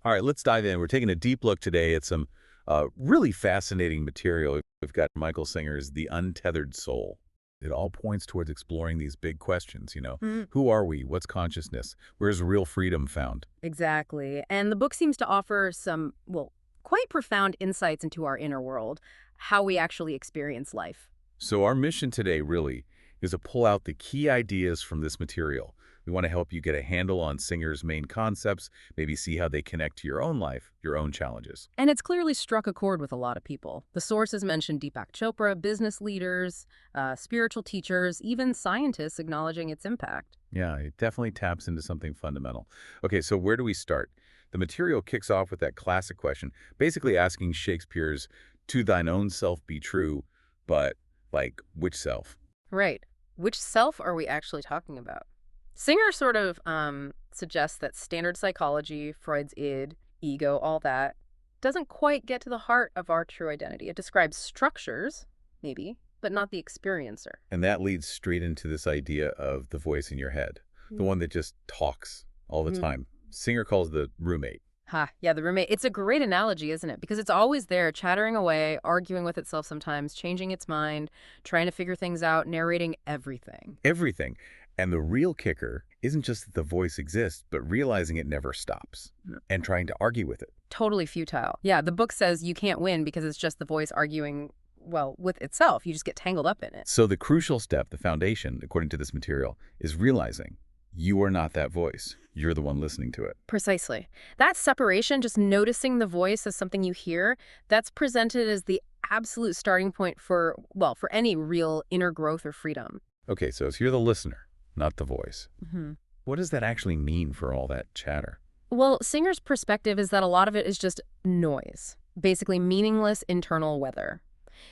All right, let's dive in. We're taking a deep look today at some really fascinating material. We've got Michael Singer's The Untethered Soul. It all points towards exploring these big questions, Mm, Who are we? What's consciousness? Where's real freedom found? exactly. And the book seems to offer some, well, quite profound insights into our inner world, how we actually experience life. So our mission today really is to pull out the key ideas from this material. We want to help you get a handle on Singer's main concepts, maybe see how they connect to your own life, your own challenges. And it's clearly struck a chord with a lot of people. The sources mention Deepak Chopra, business leaders, spiritual teachers, even scientists acknowledging its impact. Yeah, it definitely taps into something fundamental. Okay, so where do we start? The material kicks off with that classic question, basically asking Shakespeare's, "To thine own self be true," but, like, which self? Right. Which self are we actually talking about? Singer sort of suggests that standard psychology, Freud's id, ego, all that, doesn't quite get to the heart of our true identity. It describes structures, maybe, but not the experiencer. And that leads straight into this idea of the voice in your head, the one that just talks all the Mhm. time. Singer calls the roommate. Ha, yeah, the roommate. It's a great analogy, isn't it? Because it's always there, chattering away, arguing with itself sometimes, changing its mind, trying to figure things out, narrating everything. Everything. And the real kicker isn't just that the voice exists, but realizing it never stops and trying to argue with it. Totally futile. Yeah, the book says you can't win because it's just the voice arguing, well, with itself. You just get tangled up in it. So the crucial step, the foundation, according to this material, is realizing you are not that voice. You're the one listening to it. Precisely. That separation, just noticing the voice as something you hear, that's presented as the absolute starting point for, well, for any real inner growth or freedom. Okay, so you're the listener, not the voice. hmm What does that actually mean for all that chatter? Well, Singer's perspective is that a lot of it is just noise, basically meaningless internal weather.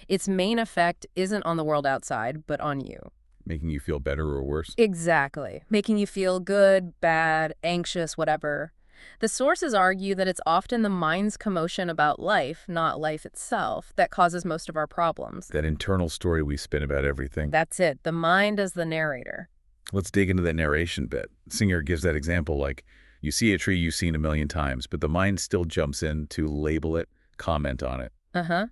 Its main effect isn't on the world outside, but on you. Making you feel better or worse? Exactly. Making you feel good, bad, anxious, whatever. The sources argue that it's often the mind's commotion about life, not life itself, that causes most of our problems. That internal story we spin about everything. That's it. The mind as the narrator. Let's dig into that narration bit. Singer gives that example like, you see a tree you've seen a million times, but the mind still jumps in to label it, comment on it. Uh-huh.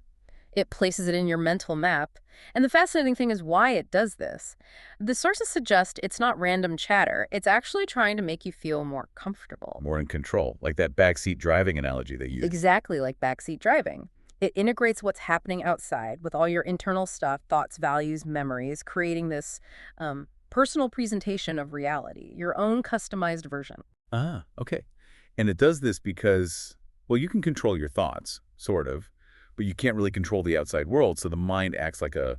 It places it in your mental map. And the fascinating thing is why it does this. The sources suggest it's not random chatter. It's actually trying to make you feel more comfortable. More in control, like that backseat driving analogy they use. Exactly like backseat driving. It integrates what's happening outside with all your internal stuff, thoughts, values, memories, creating this personal presentation of reality, your own customized version. Ah, okay. And it does this because, well, you can control your thoughts, sort of, but you can't really control the outside world, so the mind acts like a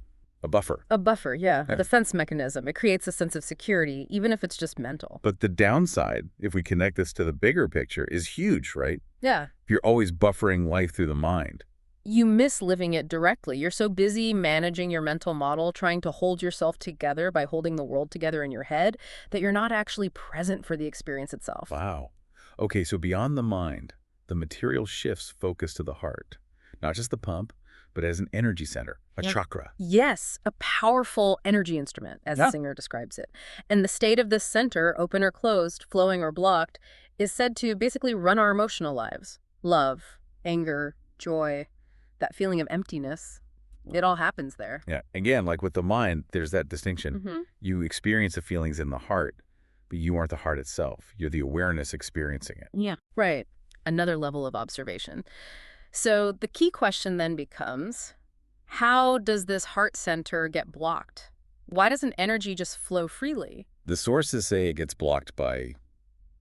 buffer. A buffer, yeah, a Yeah. defense mechanism. It creates a sense of security, even if it's just mental. But the downside, if we connect this to the bigger picture, is huge, right? Yeah. If you're always buffering life through the mind. You miss living it directly. You're so busy managing your mental model, trying to hold yourself together by holding the world together in your head, that you're not actually present for the experience itself. Wow. Okay, so beyond the mind, the material shifts focus to the heart. Not just the pump, but as an energy center, a Yeah. chakra. Yes, a powerful energy instrument, as the Yeah. singer describes it. And the state of this center, open or closed, flowing or blocked, is said to basically run our emotional lives. Love, anger, joy, that feeling of emptiness. It all happens there. Yeah, again, like with the mind, there's that distinction. hmm You experience the feelings in the heart, but you aren't the heart itself. You're the awareness experiencing it. Yeah. Right. Another level of observation. So the key question then becomes, how does this heart center get blocked? Why doesn't energy just flow freely? The sources say it gets blocked by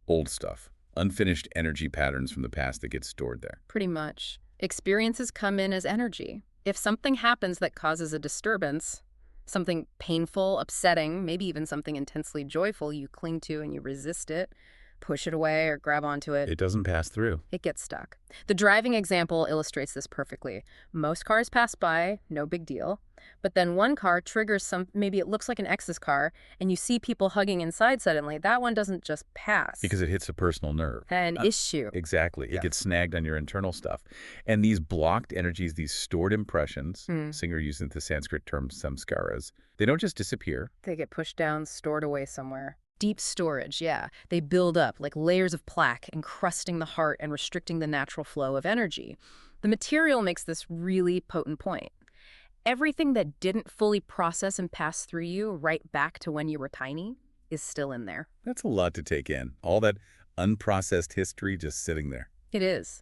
old stuff, unfinished energy patterns from the past that get stored there. Pretty much. Experiences come in as energy. If something happens that causes a disturbance, something painful, upsetting, maybe even something intensely joyful, you cling to and you resist it, push it away or grab onto it. It doesn't pass through. It gets stuck. The driving example illustrates this perfectly. Most cars pass by, no big deal. But then one car triggers some, maybe it looks like an ex's car, and you see people hugging inside suddenly. That one doesn't just pass. Because it hits a personal nerve. An issue. Exactly. It Yeah. gets snagged on your internal stuff. And these blocked energies, these stored impressions, Hmm. Singer using the Sanskrit term samskaras, they don't just disappear. They get pushed down, stored away somewhere. Deep storage, yeah. They build up like layers of plaque, encrusting the heart and restricting the natural flow of energy. The material makes this really potent point. Everything that didn't fully process and pass through you right back to when you were tiny is still in there. That's a lot to take in. All that unprocessed history just sitting there. It is.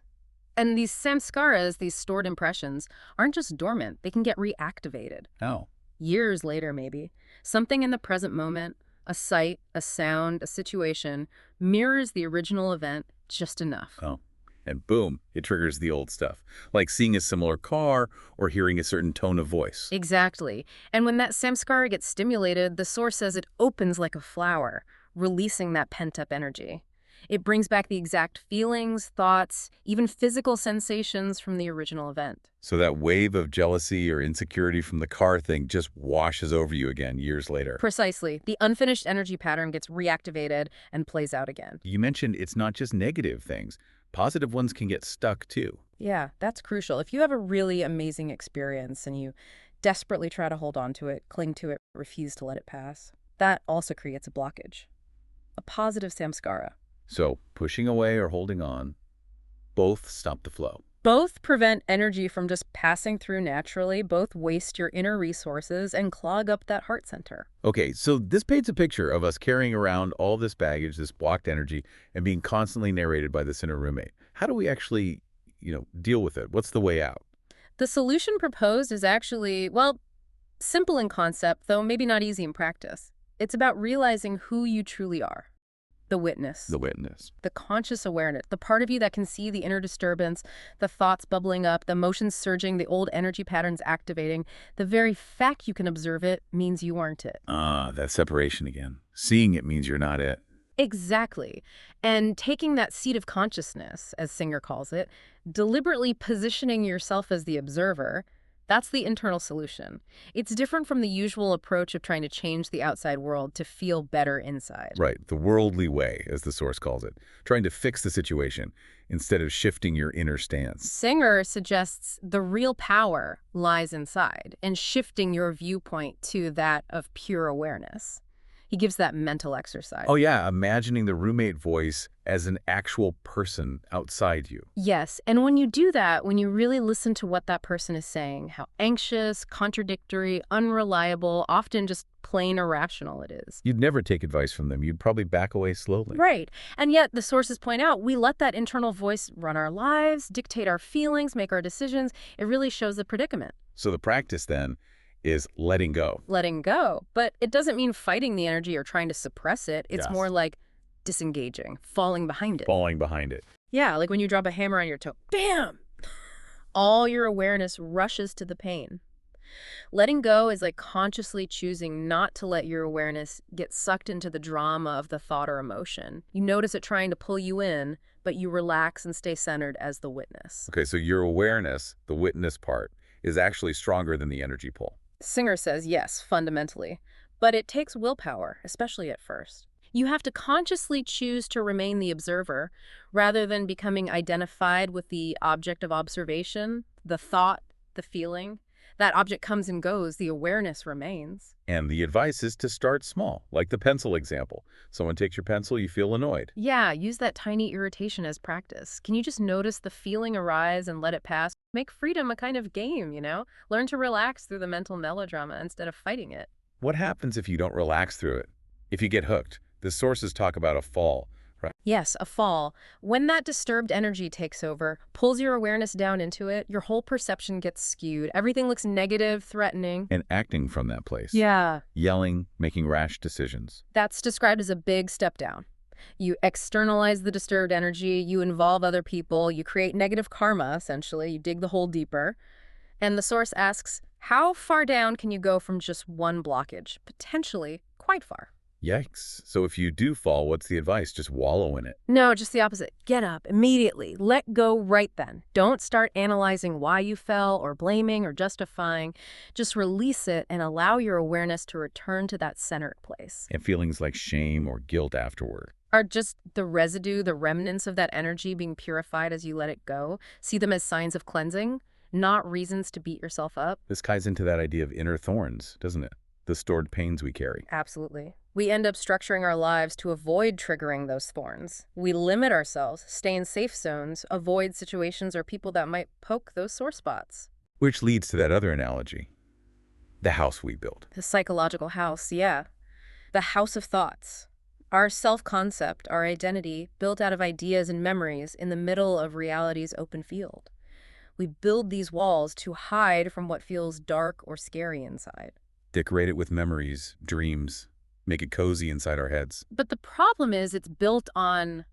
And these samskaras, these stored impressions, aren't just dormant. They can get reactivated. Oh. Years later, maybe. Something in the present moment, a sight, a sound, a situation, mirrors the original event just enough. Oh. And boom, it triggers the old stuff, like seeing a similar car or hearing a certain tone of voice. Exactly. And when that samskara gets stimulated, the source says it opens like a flower, releasing that pent-up energy. It brings back the exact feelings, thoughts, even physical sensations from the original event. So that wave of jealousy or insecurity from the car thing just washes over you again years later. Precisely. The unfinished energy pattern gets reactivated and plays out again. You mentioned it's not just negative things. Positive ones can get stuck too. Yeah, that's crucial. If you have a really amazing experience and you desperately try to hold on to it, cling to it, refuse to let it pass, that also creates a blockage. A positive samskara. So pushing away or holding on, both stop the flow. Both prevent energy from just passing through naturally, both waste your inner resources and clog up that heart center. Okay, so this paints a picture of us carrying around all this baggage, this blocked energy, and being constantly narrated by this inner roommate. How do we actually, deal with it? What's the way out? The solution proposed is actually, well, simple in concept, though maybe not easy in practice. It's about realizing who you truly are. The witness. The witness. The conscious awareness, the part of you that can see the inner disturbance, the thoughts bubbling up, the emotions surging, the old energy patterns activating. The very fact you can observe it means you aren't it. Ah, that separation again. Seeing it means you're not it. Exactly. And taking that seat of consciousness, as Singer calls it, deliberately positioning yourself as the observer, that's the internal solution. It's different from the usual approach of trying to change the outside world to feel better inside. Right, the worldly way, as the source calls it. Trying to fix the situation instead of shifting your inner stance. Singer suggests the real power lies inside and shifting your viewpoint to that of pure awareness. He gives that mental exercise. Oh yeah, imagining the roommate voice as an actual person outside you. Yes, and when you do that, when you really listen to what that person is saying, how anxious, contradictory, unreliable, often just plain irrational it is. You'd never take advice from them. You'd probably back away slowly. Right. And yet the sources point out we let that internal voice run our lives, dictate our feelings, make our decisions. It really shows the predicament. So the practice then is letting go. Letting go. But it doesn't mean fighting the energy or trying to suppress it. It's Yes. more like disengaging, falling behind it. Falling behind it. Yeah, like when you drop a hammer on your toe. Bam! All your awareness rushes to the pain. Letting go is like consciously choosing not to let your awareness get sucked into the drama of the thought or emotion. You notice it trying to pull you in, but you relax and stay centered as the witness. Okay, so your awareness, the witness part, is actually stronger than the energy pull. Singer says yes, fundamentally. But it takes willpower, especially at first. You have to consciously choose to remain the observer rather than becoming identified with the object of observation, the thought, the feeling. That object comes and goes, the awareness remains. And the advice is to start small, like the pencil example. Someone takes your pencil, you feel annoyed. Yeah, use that tiny irritation as practice. Can you just notice the feeling arise and let it pass? Make freedom a kind of game, Learn to relax through the mental melodrama instead of fighting it. What happens if you don't relax through it? If you get hooked? The sources talk about a fall, right? Yes, a fall. When that disturbed energy takes over, pulls your awareness down into it, your whole perception gets skewed. Everything looks negative, threatening. And acting from that place. Yeah. Yelling, making rash decisions. That's described as a big step down. You externalize the disturbed energy, you involve other people, you create negative karma, essentially. You dig the hole deeper. And the source asks, how far down can you go from just one blockage? Potentially quite far. Yikes. So if you do fall, what's the advice? Just wallow in it. No, just the opposite. Get up immediately. Let go right then. Don't start analyzing why you fell or blaming or justifying. Just release it and allow your awareness to return to that centered place. And feelings like shame or guilt afterward. Are just the residue, the remnants of that energy being purified as you let it go. See them as signs of cleansing, not reasons to beat yourself up. This ties into that idea of inner thorns, doesn't it? The stored pains we carry. Absolutely. We end up structuring our lives to avoid triggering those thorns. We limit ourselves, stay in safe zones, avoid situations or people that might poke those sore spots. Which leads to that other analogy, the house we build. The psychological house, yeah. The house of thoughts. Our self-concept, our identity, built out of ideas and memories in the middle of reality's open field. We build these walls to hide from what feels dark or scary inside. Decorate it with memories, dreams, make it cozy inside our heads. But the problem is it's built on,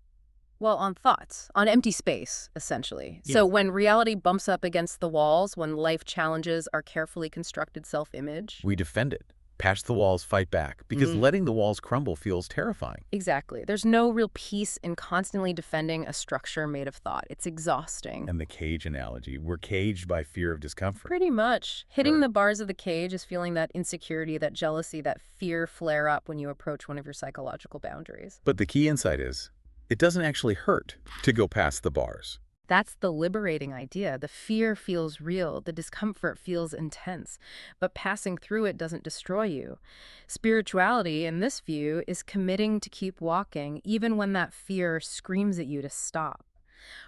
well, on thoughts, on empty space, essentially. Yes. So when reality bumps up against the walls, when life challenges our carefully constructed self-image. We defend it, patch the walls, fight back, because letting the walls crumble feels terrifying. Exactly. There's no real peace in constantly defending a structure made of thought. It's exhausting. And the cage analogy, we're caged by fear of discomfort. Pretty much. Hitting Sure. the bars of the cage is feeling that insecurity, that jealousy, that fear flare up when you approach one of your psychological boundaries. But the key insight is, it doesn't actually hurt to go past the bars. That's the liberating idea. The fear feels real, the discomfort feels intense, but passing through it doesn't destroy you. Spirituality, in this view, is committing to keep walking even when that fear screams at you to stop.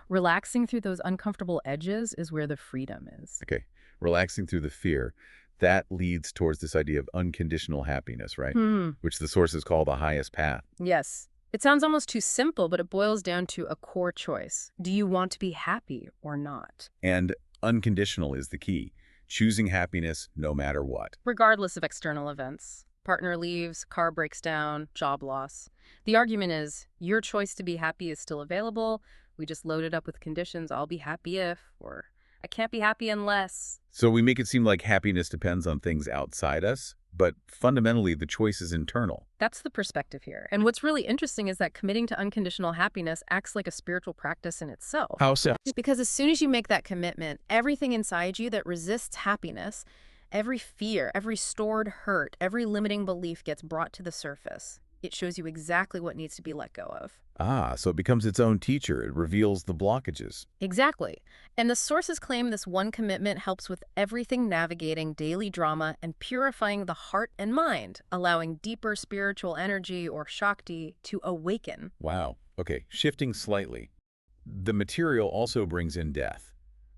Relaxing through those uncomfortable edges is where the freedom is. Okay, relaxing through the fear, that leads towards this idea of unconditional happiness, right? Which the sources call the highest path. Yes. It sounds almost too simple, but it boils down to a core choice. Do you want to be happy or not? And unconditional is the key, choosing happiness no matter what. Regardless of external events. Partner leaves, car breaks down, job loss. The argument is, your choice to be happy is still available. We just load it up with conditions. I'll be happy if, or I can't be happy unless. So we make it seem like happiness depends on things outside us, but fundamentally the choice is internal. That's the perspective here. And what's really interesting is that committing to unconditional happiness acts like a spiritual practice in itself. How so? Because as soon as you make that commitment, everything inside you that resists happiness, every fear, every stored hurt, every limiting belief gets brought to the surface. It shows you exactly what needs to be let go of. Ah, so it becomes its own teacher. It reveals the blockages. Exactly. And the sources claim this one commitment helps with everything navigating daily drama and purifying the heart and mind, allowing deeper spiritual energy or Shakti to awaken. Wow. Okay, shifting slightly. The material also brings in death.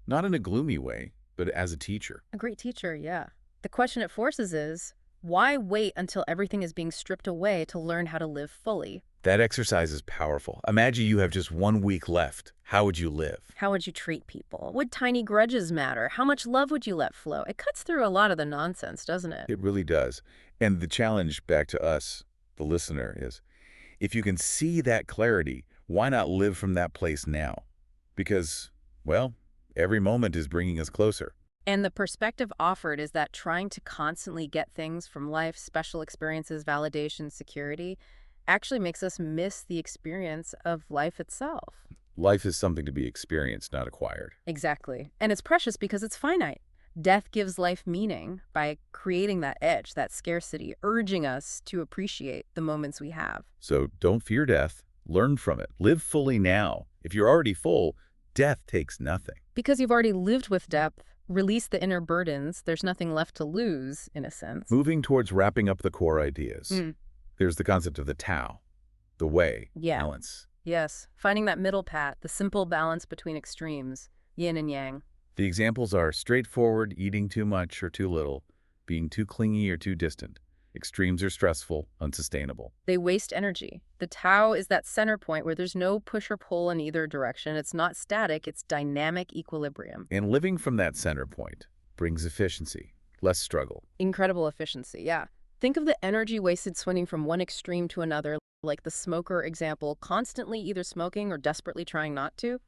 Not in a gloomy way, but as a teacher. A great teacher, yeah. The question it forces is, why wait until everything is being stripped away to learn how to live fully? That exercise is powerful. Imagine you have just 1 week left. How would you live? How would you treat people? Would tiny grudges matter? How much love would you let flow? It cuts through a lot of the nonsense, doesn't it? It really does. And the challenge back to us, the listener, is if you can see that clarity, why not live from that place now? Because, well, every moment is bringing us closer. And the perspective offered is that trying to constantly get things from life, special experiences, validation, security, actually makes us miss the experience of life itself. Life is something to be experienced, not acquired. Exactly. And it's precious because it's finite. Death gives life meaning by creating that edge, that scarcity, urging us to appreciate the moments we have. So don't fear death. Learn from it. Live fully now. If you're already full, death takes nothing. Because you've already lived with depth, release the inner burdens, there's nothing left to lose, in a sense. Moving towards wrapping up the core ideas. There's the concept of the Tao, the way, balance. Yes, finding that middle path, the simple balance between extremes, yin and yang. The examples are straightforward, eating too much or too little, being too clingy or too distant. Extremes are stressful, unsustainable. They waste energy. The Tao is that center point where there's no push or pull in either direction. It's not static, it's dynamic equilibrium. And living from that center point brings efficiency, less struggle. Incredible efficiency, yeah. Think of the energy wasted swinging from one extreme to another, like the smoker example, constantly either smoking or desperately trying not to.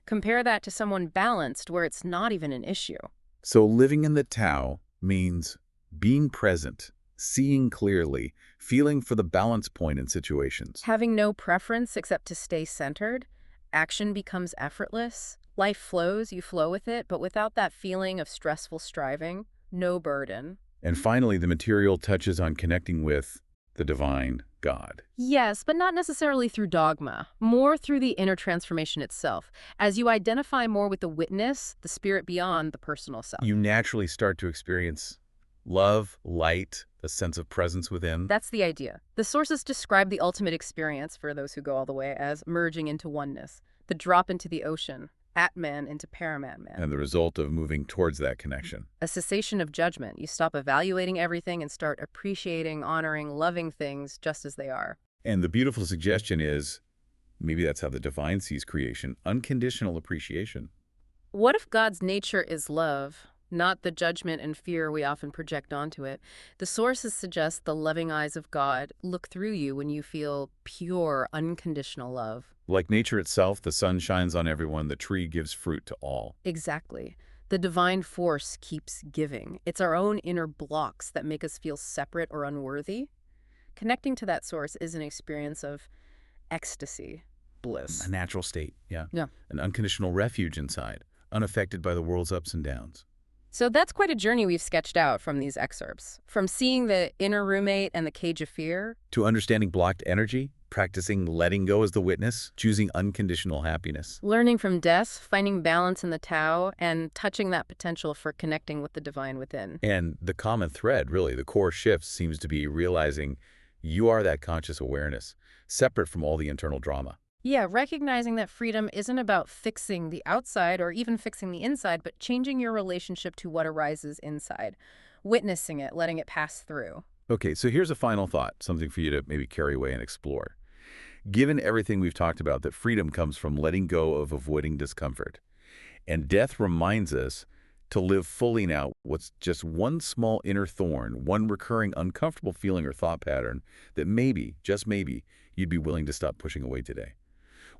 Compare that to someone balanced where it's not even an issue. So living in the Tao means being present, seeing clearly, feeling for the balance point in situations. Having no preference except to stay centered, action becomes effortless. Life flows, you flow with it, but without that feeling of stressful striving, no burden. And finally, the material touches on connecting with the divine, God. Yes, but not necessarily through dogma, more through the inner transformation itself. As you identify more with the witness, the spirit beyond the personal self. You naturally start to experience Love, light, a sense of presence within. That's the idea. The sources describe the ultimate experience, for those who go all the way, as merging into oneness, the drop into the ocean, Atman into Paramatman. And the result of moving towards that connection. A cessation of judgment. You stop evaluating everything and start appreciating, honoring, loving things just as they are. And the beautiful suggestion is, maybe that's how the divine sees creation, unconditional appreciation. What if God's nature is love, not the judgment and fear we often project onto it? The sources suggest the loving eyes of God look through you when you feel pure, unconditional love. Like nature itself, the sun shines on everyone, the tree gives fruit to all. Exactly. The divine force keeps giving. It's our own inner blocks that make us feel separate or unworthy. Connecting to that source is an experience of ecstasy, bliss. A natural state, yeah. Yeah. An unconditional refuge inside, unaffected by the world's ups and downs. So that's quite a journey we've sketched out from these excerpts. From seeing the inner roommate and the cage of fear, To understanding blocked energy, practicing letting go as the witness, choosing unconditional happiness. learning from death, finding balance in the Tao, and touching that potential for connecting with the divine within. And the common thread, really, the core shift seems to be realizing you are that conscious awareness, separate from all the internal drama. Yeah, recognizing that freedom isn't about fixing the outside or even fixing the inside, but changing your relationship to what arises inside, witnessing it, letting it pass through. Okay, so here's a final thought, something for you to maybe carry away and explore. Given everything we've talked about, that freedom comes from letting go of avoiding discomfort. And death reminds us to live fully now what's just one small inner thorn, one recurring uncomfortable feeling or thought pattern that maybe, just maybe, you'd be willing to stop pushing away today.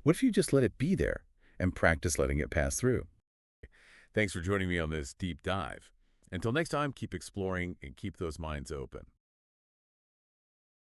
What if you just let it be there and practice letting it pass through? Thanks for joining me on this deep dive. Until next time, keep exploring and keep those minds open.